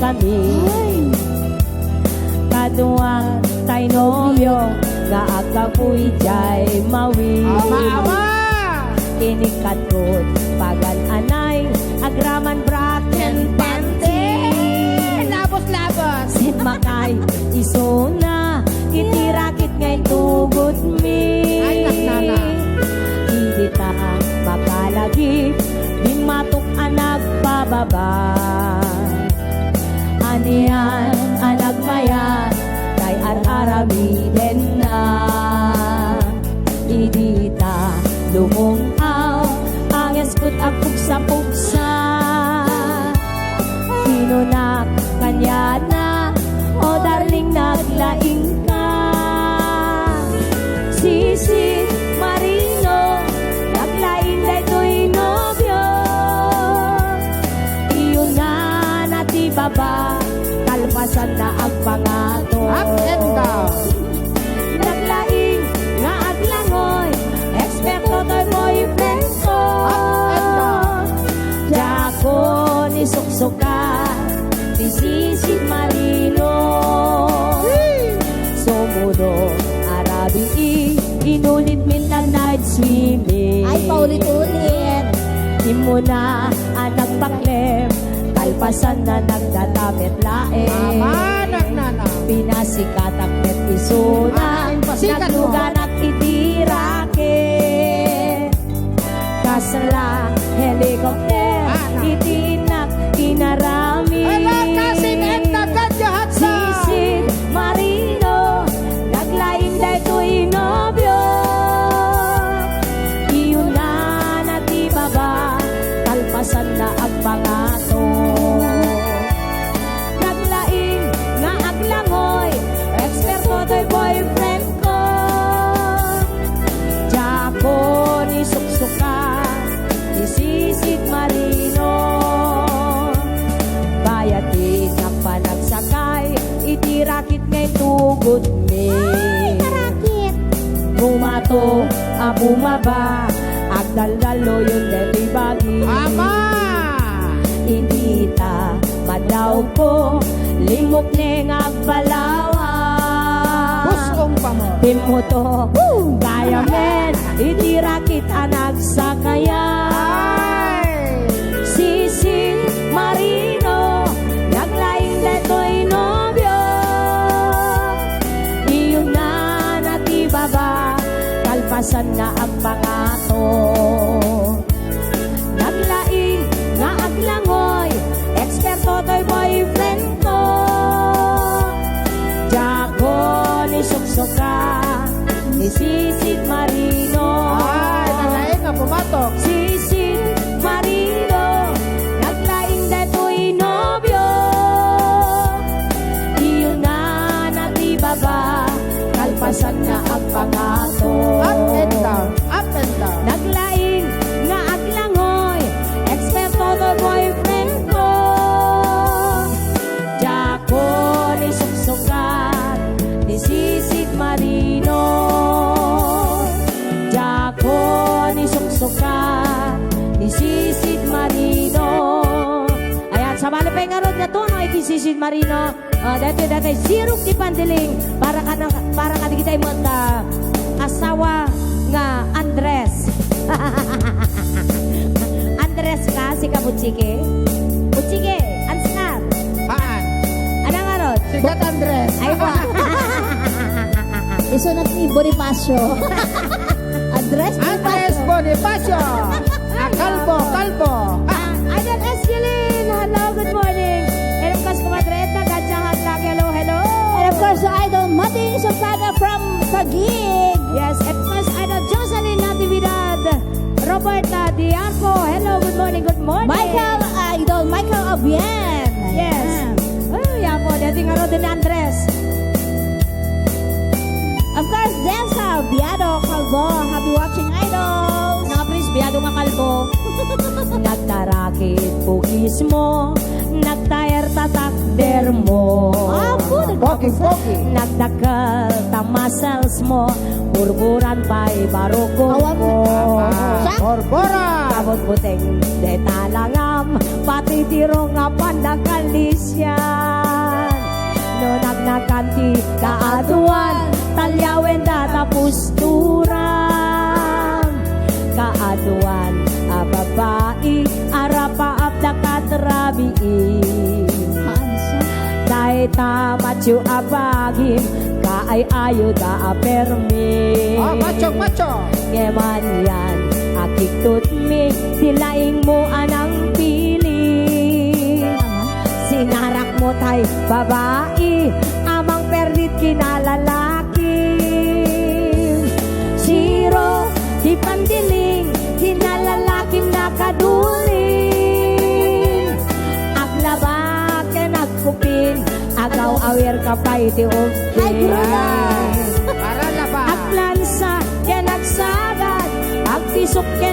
kami. Kaduang tay nobyo, nga agapuy jay mawi. Ama! Inikatod, pagan anay, agraman braken pante. Labos-labos! Sin makay, isona, itirakit ngay tugot mi. Ay, naknana. Hindi ta makalagi, di matok anak pababa. Anian, anak maya, kay ar-arabi din na. Idita, lumungaw, ang eskut ang pugsa-pugsa. Pinunak, kanya na, o darling naglaing ka. Sisi, Marino, naglaing na ito'y nobyo. Iyon na nati baba, kalpasan na ang pangato. Up and down! Naglaing nga aglangoy, eksperto to'y boyfriend ko. Up and down! Diyako ni Suksuka, ni Sisi Marino. Sumudo, Arabi, inulit minta night swimming. Ay, paulit-ulit. Di mo na anak paklem, kalpasan na nagdadamit lae. Ama! Naknana! Pinasikat ang net isuna, Ay, pasikat mo. naglugan at itirake. Kasla, helikopter, Ana. itinak, inarami. Ala, kasin at nagkadyahat sa... Sisid, Marino, naglain na ito'y nobyo. Iyon na nati baba, talpasan na ang pangato. Naglain nga aglangoy, eksperto to'y boyfriend ko. Diyako ni Suksuka, ni Sisid Marino. Bayatin na panagsakay, itirakit ngay tugot me. Tarakit. Bumato, bumaba, agdaldalo yun deto'y bagi. Ama! Hindi ta madaw ko, limok neng agbalawa. Puskong pa mo! Pimuto, kaya men, itirakit anak sa kaya. Ay! Sisi Marino, naglaing deto'y nobyo. Iyon na nati baba, kalpasan na ang pangato. Naglaing nga aglangoy, eksperto to'y boyfriend ko. Diyako ni Suksuka, ni Sisid Marino. Ay! Nalaing nga pumatok! Sisid Marino, naglaing deto'y nobyo. Iyon na nati baba, kalpasan na ang pangato. Up and down! Up and down! Naglaing nga aglangoy, eksperto to boyfriend ko. Diyako ni Suksukat, ni Sisid Marino. Diyako ni Suksukat, ni Sisid Marino. Ayan, sa malapay nga ron na to, no, Sisid Marino. Dati sirok di pandiling para ka di kita imot asawa nga Andres. Andres ka, si Kabutsike. Butsike, ansar. Paan? Ano nga ron? Sikat Andres! Ay ba? Isunod ni Bonifacio. Andres Andres Bonifacio! Kalbo! Kalbo! Idol Esquilin, hello, good morning. And of course, kumadreta, gadyang hatlag, hello, hello. And of course, Idol Mating Soprano from Taguig. Yes, and of course, Idol Jocelyn Natividad, Roberta Diarco, hello, good morning, good morning. Michael, Idol Michael Obian. Yes. Oh, yeah po, dati nga rin din ni Andres. Of course, Densa, Biado, Calvo. Happy watching, Idol. Mga pris, biyado nga kalbo. Nagtarakit pugis mo, nagtayar tatakder mo. Pogi! Nagdakal tamasals mo, burburan pa'y baroko Awam. mo. Siya? Borbora! Kabot puting de talangam, pati tiro nga pandakalisyan. No nagnakanti kaatuan, talyawen data pusturan. Kaatuan, a babae, arapaap da katrabiin. Dahil tamatyo abagim, kaay ayo da apermi. Oh, macho, macho. Ngeman yan, akik tutmi, silaing mo anang pili. Sinarak mo tay babae, amang perdit kinalalaki. Siro, di pandiling, kinalalaking nakaduling. Aglaba ka nagkupin, agaw awir ka pa'y ti Ay, upin. Para laba. Aglansa ka nagsagad, agpisok ka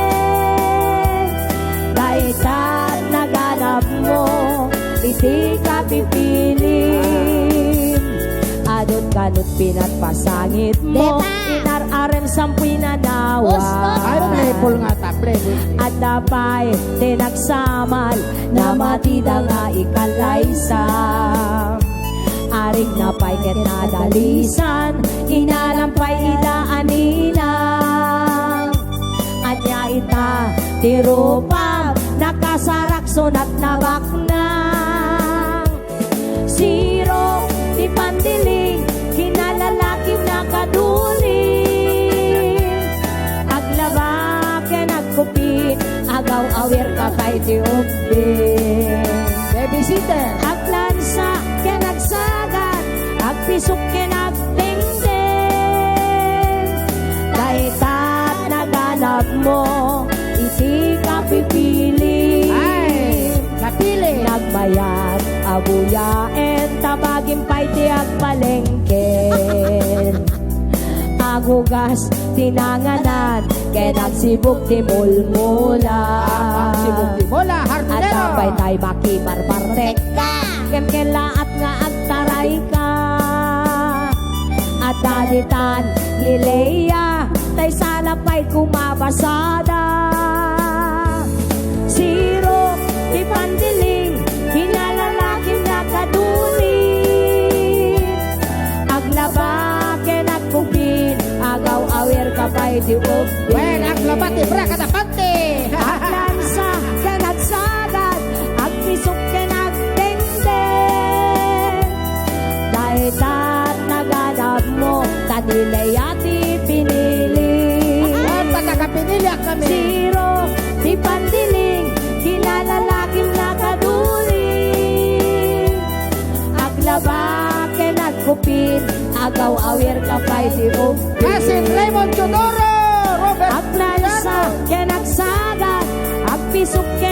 nagdengdeng. Daitat naganap mo, iti ka pipilim. Adot kanot pinat pasangit mo, Deta! inararen sampuy na nawa. Gusto! Ay, playful nga ta, playful. At dapay tinagsamal na matida nga ikalaysa. Arig na pa'y ket nadalisan, inalampay idaaninang. Anya ita tirupam, nakasarak sunat nabaknang. Siro di pandiling, kinalalaking nakaduling. Aglaba ka nagkupit, agaw awir ka kay ti upin. Babysitter. Aglansa ka nagsagad, agpisok ka nagdengdeng. Daitat naganap mo, iti ka pipili. Ay, napili. Nagbayad, abuyaen, tabagin pa'y ti agpalengken. Agugas, tinanganan, kaya nagsibog ti mulmulan. Sibuk di bola, At hardinero. tapay tay makibarbartek ka, kemkela at nga agtaray ka. At dalitan ni Leia, tay salapay kumabasada. Siro, di pandiling, kinalalaking nakaduling. Aglaba, kenagkupin, agaw awir ka pa'y di upin. Well, aglabati, brakatapante. Aglansa ka nagsagad, agpisok ka nagdengdeng. Dahil tat naganap mo, tanilay ati pinili. At pagkakapinilyak kami. Siro, di pandiling, kinalalaking nakaduling. Aglaba ka nagkupin, agaw awir ka pa'y di upin. Kasin Raymond Chodoro. Robert Aglansa ka nagsagad, agpisok ka